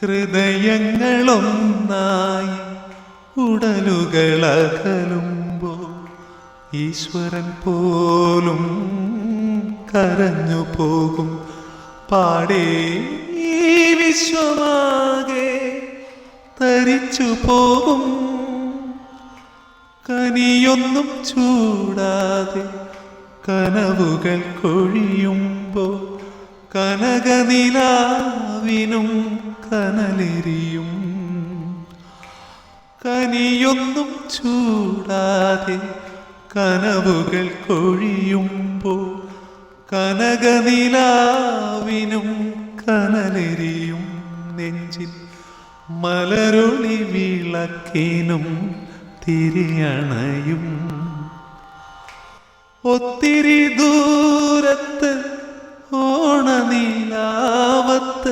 ഹൃദയങ്ങളൊന്നായി ഉടലുകളകലുമ്പോൾ ഈശ്വരൻ പോലും കരഞ്ഞു പോകും. പാടേ ഈ വിശ്വമാകെ തരിച്ചു പോകും. കനിയൊന്നും ചൂടാതെ കനവുകൾ കൊഴിയുമ്പോൾ കനകനിലാവിനും കനലെരിയും. കനിയൊന്നും ചൂടാതെ കനവുകൾ കൊഴിയുമ്പോൾ കനകനിലാവിനും കനലെരിയും. നെഞ്ചിൽ മലരൊളി വിളക്കിനും തിരിയണയും. ഒത്തിരി ദൂരത്ത് ഓണനിലാവത്ത്